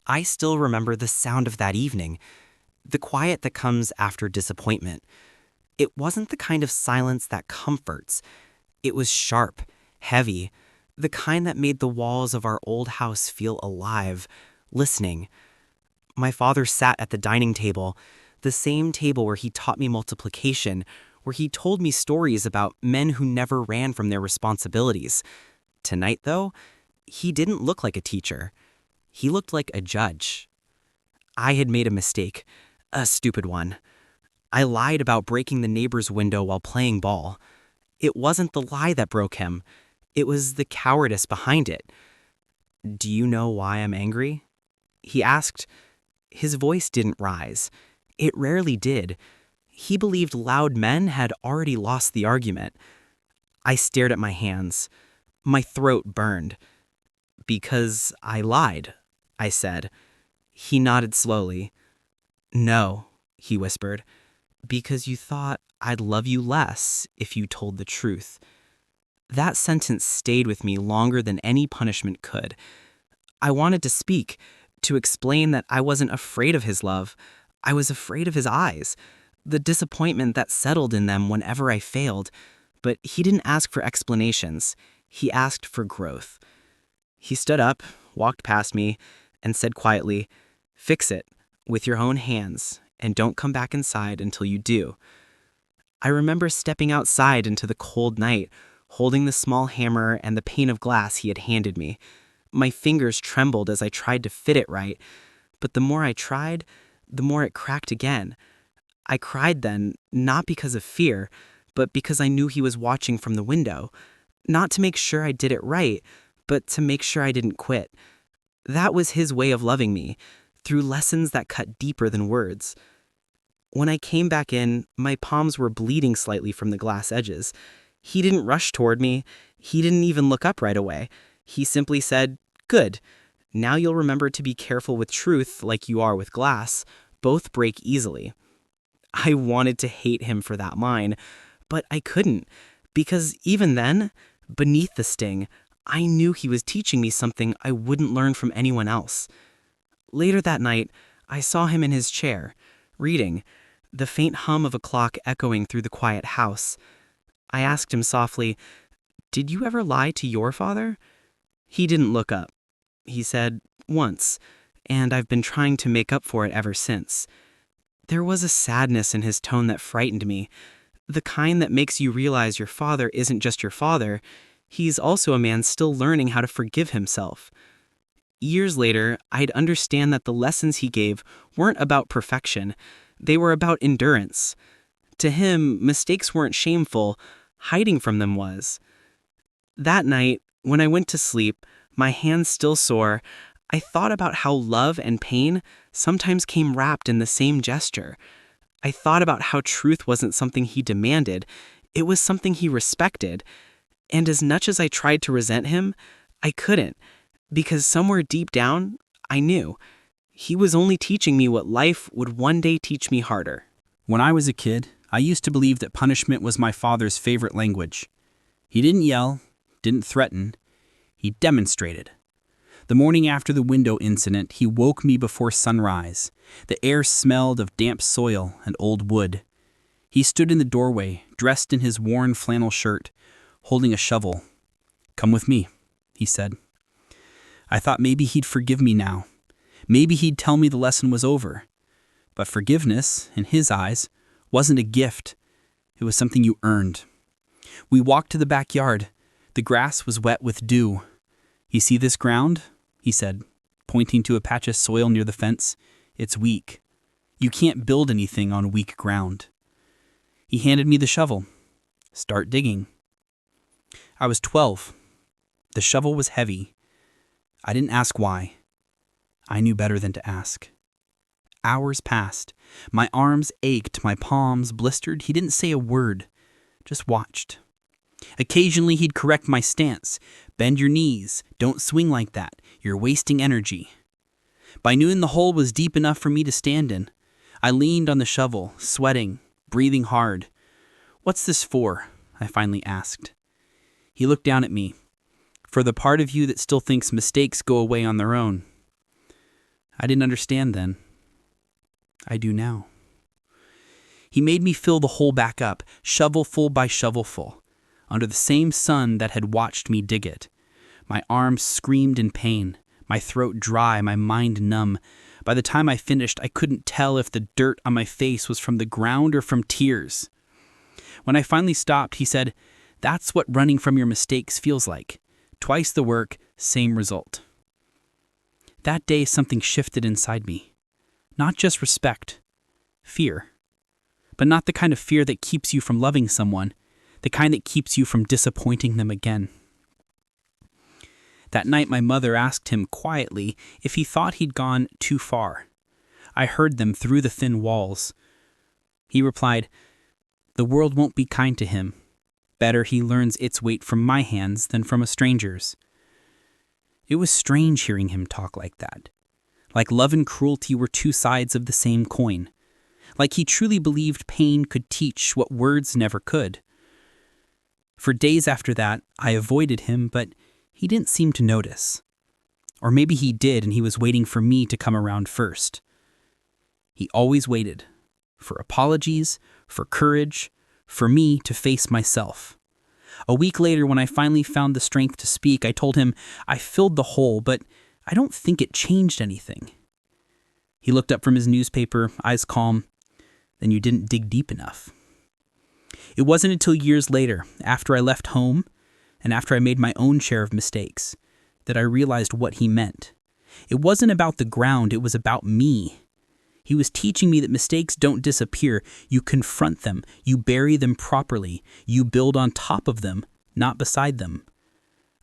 I still remember the sound of that evening, the quiet that comes after disappointment. It wasn't the kind of silence that comforts. It was sharp, heavy, the kind that made the walls of our old house feel alive, listening. My father sat at the dining table, the same table where he taught me multiplication, where he told me stories about men who never ran from their responsibilities. Tonight, though, he didn't look like a teacher. He looked like a judge. I had made a mistake, a stupid one. I lied about breaking the neighbor's window while playing ball. It wasn't the lie that broke him. It was the cowardice behind it. "Do you know why I'm angry?" he asked. His voice didn't rise. It rarely did. He believed loud men had already lost the argument. I stared at my hands. My throat burned. "Because I lied," I said. He nodded slowly. "No," he whispered. "Because you thought I'd love you less if you told the truth." That sentence stayed with me longer than any punishment could. I wanted to speak, to explain that I wasn't afraid of his love. I was afraid of his eyes, the disappointment that settled in them whenever I failed. But he didn't ask for explanations. He asked for growth. He stood up, walked past me, and said quietly, "Fix it, with your own hands, and don't come back inside until you do." I remember stepping outside into the cold night, holding the small hammer and the pane of glass he had handed me. My fingers trembled as I tried to fit it right, but the more I tried, the more it cracked again. I cried then, not because of fear, but because I knew he was watching from the window. Not to make sure I did it right, but to make sure I didn't quit. That was his way of loving me, through lessons that cut deeper than words. When I came back in, my palms were bleeding slightly from the glass edges. He didn't rush toward me. He didn't even look up right away. He simply said, "Good. Now you'll remember to be careful with truth like you are with glass. Both break easily." I wanted to hate him for that line, but I couldn't, because even then, beneath the sting, I knew he was teaching me something I wouldn't learn from anyone else. Later that night, I saw him in his chair, reading, the faint hum of a clock echoing through the quiet house. I asked him softly, "Did you ever lie to your father?" He didn't look up. He said, "Once, and I've been trying to make up for it ever since." There was a sadness in his tone that frightened me, the kind that makes you realize your father isn't just your father, he's also a man still learning how to forgive himself. Years later, I'd understand that the lessons he gave weren't about perfection, they were about endurance. To him, mistakes weren't shameful, hiding from them was. That night, when I went to sleep, my hands still sore, I thought about how love and pain sometimes came wrapped in the same gesture. I thought about how truth wasn't something he demanded, it was something he respected. And as much as I tried to resent him, I couldn't, because somewhere deep down, I knew. He was only teaching me what life would one day teach me harder. When I was a kid, I used to believe that punishment was my father's favorite language. He didn't yell, didn't threaten, he demonstrated. The morning after the window incident, he woke me before sunrise. The air smelled of damp soil and old wood. He stood in the doorway, dressed in his worn flannel shirt, holding a shovel. "Come with me," he said. I thought maybe he'd forgive me now. Maybe he'd tell me the lesson was over. But forgiveness, in his eyes, wasn't a gift. It was something you earned. We walked to the backyard. The grass was wet with dew. "You see this ground?" he said, pointing to a patch of soil near the fence. "It's weak. You can't build anything on weak ground." He handed me the shovel. "Start digging." I was 12. The shovel was heavy. I didn't ask why. I knew better than to ask. Hours passed. My arms ached, my palms blistered. He didn't say a word, just watched. Occasionally he'd correct my stance. "Bend your knees. Don't swing like that. You're wasting energy." By noon the hole was deep enough for me to stand in. I leaned on the shovel, sweating, breathing hard. "What's this for?" I finally asked. He looked down at me. "For the part of you that still thinks mistakes go away on their own." I didn't understand then. I do now. He made me fill the hole back up, shovelful by shovelful, under the same sun that had watched me dig it. My arms screamed in pain, my throat dry, my mind numb. By the time I finished, I couldn't tell if the dirt on my face was from the ground or from tears. When I finally stopped, he said, "That's what running from your mistakes feels like. Twice the work, same result." That day, something shifted inside me. Not just respect, fear. But not the kind of fear that keeps you from loving someone, the kind that keeps you from disappointing them again. That night, my mother asked him quietly if he thought he'd gone too far. I heard them through the thin walls. He replied, "The world won't be kind to him. Better he learns its weight from my hands than from a stranger's." It was strange hearing him talk like that. Like love and cruelty were two sides of the same coin. Like he truly believed pain could teach what words never could. For days after that, I avoided him, but he didn't seem to notice. Or maybe he did and he was waiting for me to come around first. He always waited. For apologies, for courage, for me to face myself. A week later, when I finally found the strength to speak, I told him I filled the hole, but I don't think it changed anything. He looked up from his newspaper, eyes calm. "Then you didn't dig deep enough." It wasn't until years later, after I left home, and after I made my own share of mistakes, that I realized what he meant. It wasn't about the ground, it was about me. He was teaching me that mistakes don't disappear. You confront them, you bury them properly, you build on top of them, not beside them.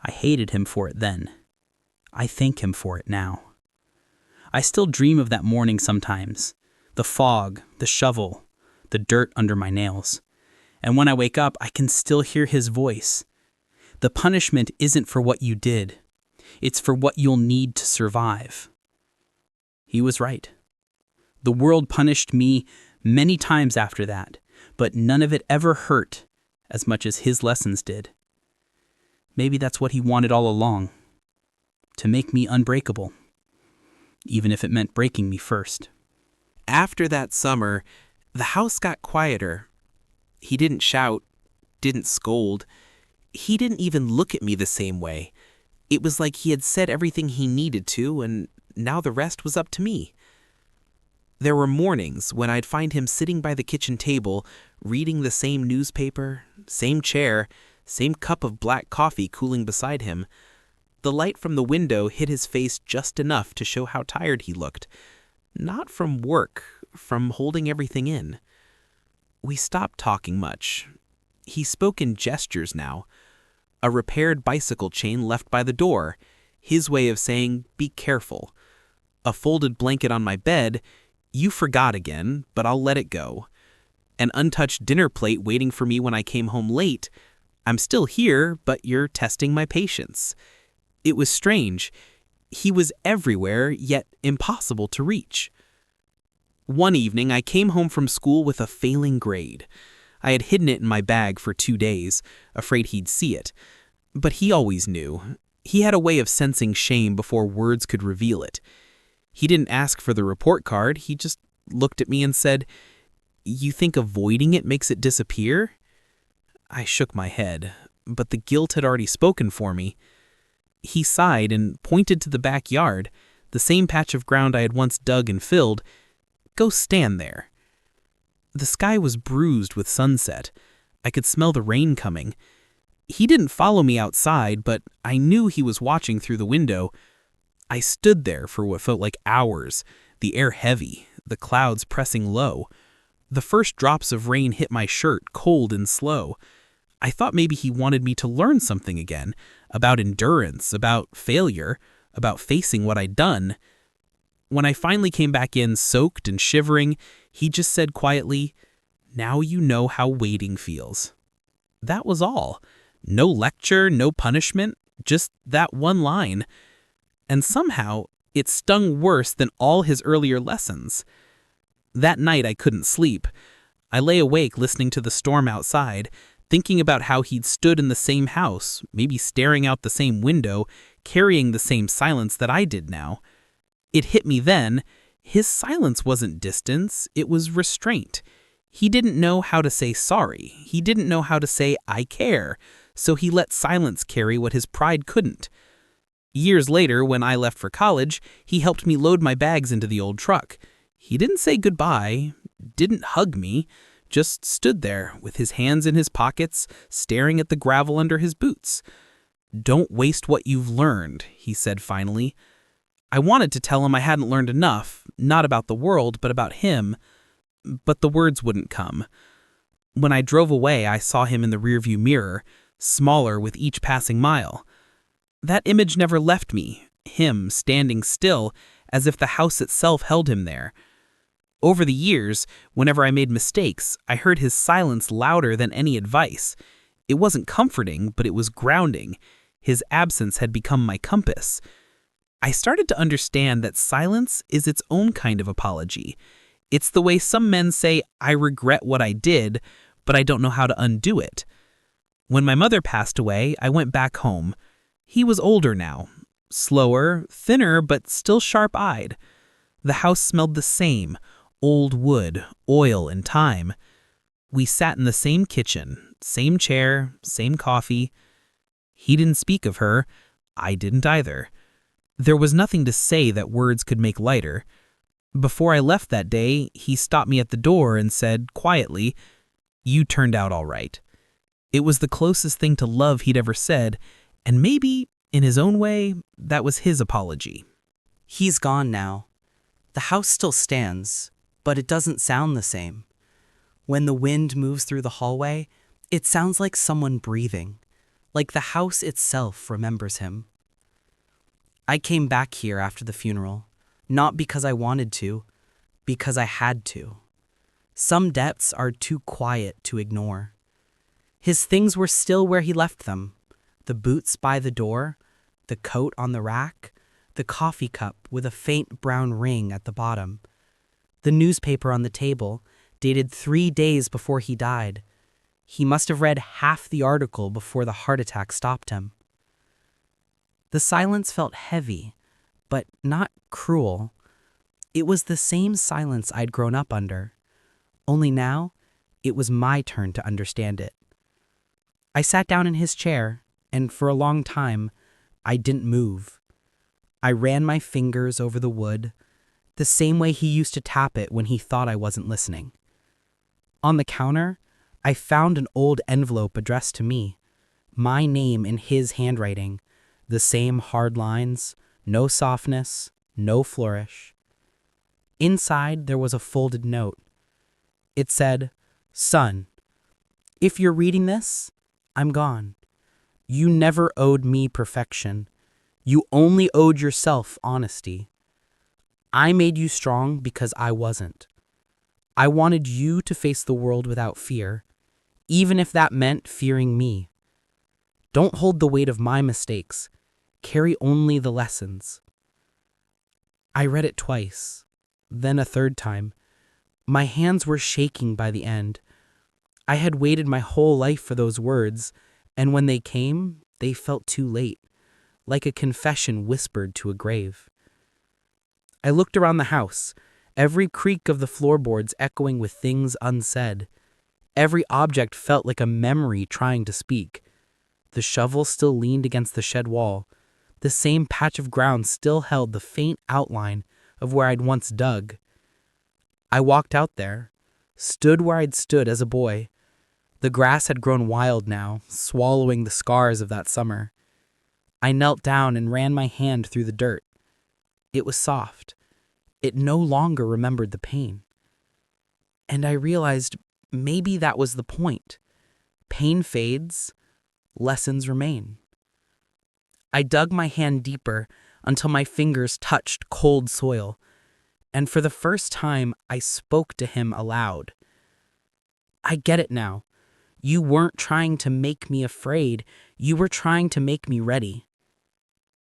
I hated him for it then. I thank him for it now. I still dream of that morning sometimes. The fog, the shovel, the dirt under my nails. And when I wake up, I can still hear his voice. The punishment isn't for what you did. It's for what you'll need to survive. He was right. The world punished me many times after that, but none of it ever hurt as much as his lessons did. Maybe that's what he wanted all along, to make me unbreakable, even if it meant breaking me first. After that summer, the house got quieter. He didn't shout, didn't scold. He didn't even look at me the same way. It was like he had said everything he needed to, and now the rest was up to me. There were mornings when I'd find him sitting by the kitchen table, reading the same newspaper, same chair, same cup of black coffee cooling beside him. The light from the window hit his face just enough to show how tired he looked. Not from work, from holding everything in. We stopped talking much. He spoke in gestures now. A repaired bicycle chain left by the door, his way of saying, "Be careful." A folded blanket on my bed, "You forgot again, but I'll let it go." An untouched dinner plate waiting for me when I came home late. "I'm still here, but you're testing my patience." It was strange. He was everywhere, yet impossible to reach. One evening, I came home from school with a failing grade. I had hidden it in my bag for 2 days, afraid he'd see it. But he always knew. He had a way of sensing shame before words could reveal it. He didn't ask for the report card, he just looked at me and said, "You think avoiding it makes it disappear?" I shook my head, but the guilt had already spoken for me. He sighed and pointed to the backyard, the same patch of ground I had once dug and filled. "Go stand there." The sky was bruised with sunset. I could smell the rain coming. He didn't follow me outside, but I knew he was watching through the window. I stood there for what felt like hours, the air heavy, the clouds pressing low. The first drops of rain hit my shirt, cold and slow. I thought maybe he wanted me to learn something again, about endurance, about failure, about facing what I'd done. When I finally came back in, soaked and shivering, he just said quietly, "Now you know how waiting feels." That was all. No lecture, no punishment, just that one line. And somehow, it stung worse than all his earlier lessons. That night I couldn't sleep. I lay awake listening to the storm outside, thinking about how he'd stood in the same house, maybe staring out the same window, carrying the same silence that I did now. It hit me then. His silence wasn't distance, it was restraint. He didn't know how to say sorry. He didn't know how to say, I care. So he let silence carry what his pride couldn't. Years later, when I left for college, he helped me load my bags into the old truck. He didn't say goodbye, didn't hug me, just stood there with his hands in his pockets, staring at the gravel under his boots. Don't waste what you've learned, he said finally. I wanted to tell him I hadn't learned enough, not about the world, but about him. But the words wouldn't come. When I drove away, I saw him in the rearview mirror, smaller with each passing mile. That image never left me, him standing still, as if the house itself held him there. Over the years, whenever I made mistakes, I heard his silence louder than any advice. It wasn't comforting, but it was grounding. His absence had become my compass. I started to understand that silence is its own kind of apology. It's the way some men say, I regret what I did, but I don't know how to undo it. When my mother passed away, I went back home. He was older now, slower, thinner, but still sharp-eyed. The house smelled the same, old wood, oil, and time. We sat in the same kitchen, same chair, same coffee. He didn't speak of her. I didn't either. There was nothing to say that words could make lighter. Before I left that day, he stopped me at the door and said, quietly, You turned out all right. It was the closest thing to love he'd ever said, and maybe, in his own way, that was his apology. He's gone now. The house still stands, but it doesn't sound the same. When the wind moves through the hallway, it sounds like someone breathing, like the house itself remembers him. I came back here after the funeral, not because I wanted to, because I had to. Some depths are too quiet to ignore. His things were still where he left them. The boots by the door, the coat on the rack, the coffee cup with a faint brown ring at the bottom, the newspaper on the table, dated 3 days before he died. He must have read half the article before the heart attack stopped him. The silence felt heavy, but not cruel. It was the same silence I'd grown up under. Only now, it was my turn to understand it. I sat down in his chair, and for a long time, I didn't move. I ran my fingers over the wood, the same way he used to tap it when he thought I wasn't listening. On the counter, I found an old envelope addressed to me, my name in his handwriting, the same hard lines, no softness, no flourish. Inside, there was a folded note. It said, Son, if you're reading this, I'm gone. You never owed me perfection. You only owed yourself honesty. I made you strong because I wasn't. I wanted you to face the world without fear, even if that meant fearing me. Don't hold the weight of my mistakes. Carry only the lessons. I read it twice, then a third time. My hands were shaking by the end. I had waited my whole life for those words, and when they came, they felt too late, like a confession whispered to a grave. I looked around the house, every creak of the floorboards echoing with things unsaid. Every object felt like a memory trying to speak. The shovel still leaned against the shed wall. The same patch of ground still held the faint outline of where I'd once dug. I walked out there, stood where I'd stood as a boy. The grass had grown wild now, swallowing the scars of that summer. I knelt down and ran my hand through the dirt. It was soft. It no longer remembered the pain. And I realized maybe that was the point. Pain fades, lessons remain. I dug my hand deeper until my fingers touched cold soil, and for the first time I spoke to him aloud. I get it now. You weren't trying to make me afraid. You were trying to make me ready.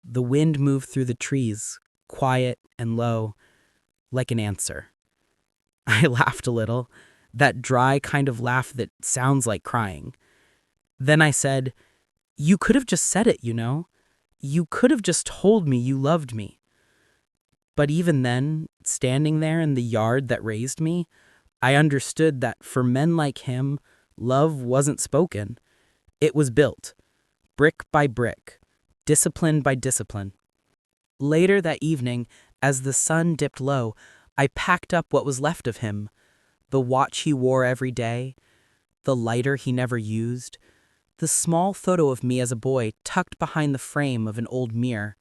The wind moved through the trees, quiet and low, like an answer. I laughed a little, that dry kind of laugh that sounds like crying. Then I said, You could have just said it, you know. You could have just told me you loved me. But even then, standing there in the yard that raised me, I understood that for men like him, love wasn't spoken. It was built, brick by brick, discipline by discipline. Later that evening, as the sun dipped low, I packed up what was left of him, the watch he wore every day, the lighter he never used, the small photo of me as a boy tucked behind the frame of an old mirror.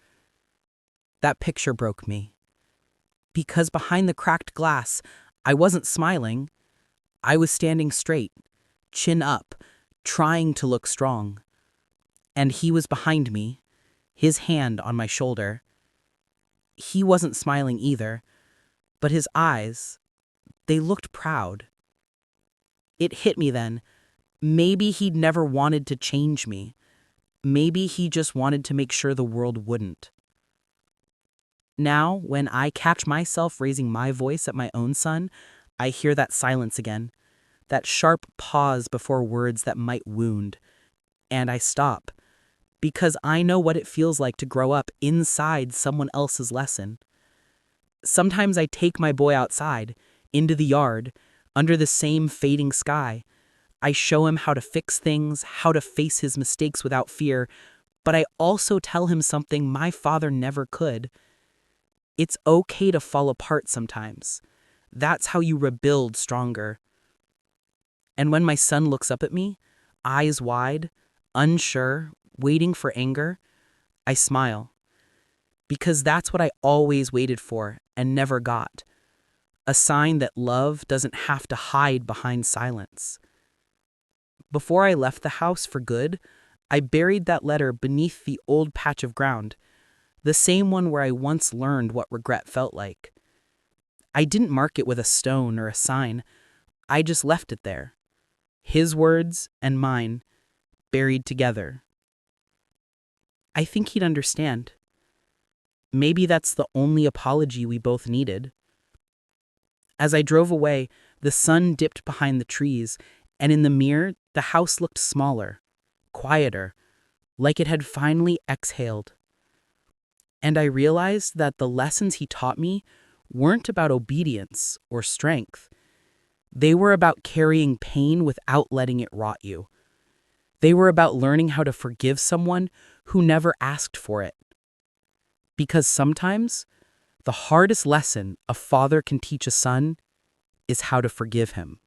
That picture broke me. Because behind the cracked glass, I wasn't smiling. I was standing straight, chin up, trying to look strong. And he was behind me, his hand on my shoulder. He wasn't smiling either, but his eyes, they looked proud. It hit me then. Maybe he'd never wanted to change me. Maybe he just wanted to make sure the world wouldn't. Now, when I catch myself raising my voice at my own son, I hear that silence again, that sharp pause before words that might wound. And I stop, because I know what it feels like to grow up inside someone else's lesson. Sometimes I take my boy outside, into the yard, under the same fading sky. I show him how to fix things, how to face his mistakes without fear, but I also tell him something my father never could. It's okay to fall apart sometimes. That's how you rebuild stronger. And when my son looks up at me, eyes wide, unsure, waiting for anger, I smile. Because that's what I always waited for and never got. A sign that love doesn't have to hide behind silence. Before I left the house for good, I buried that letter beneath the old patch of ground, the same one where I once learned what regret felt like. I didn't mark it with a stone or a sign. I just left it there. His words and mine, buried together. I think he'd understand. Maybe that's the only apology we both needed. As I drove away, the sun dipped behind the trees, and in the mirror, the house looked smaller, quieter, like it had finally exhaled. And I realized that the lessons he taught me weren't about obedience or strength. They were about carrying pain without letting it rot you. They were about learning how to forgive someone who never asked for it. Because sometimes, the hardest lesson a father can teach a son is how to forgive him.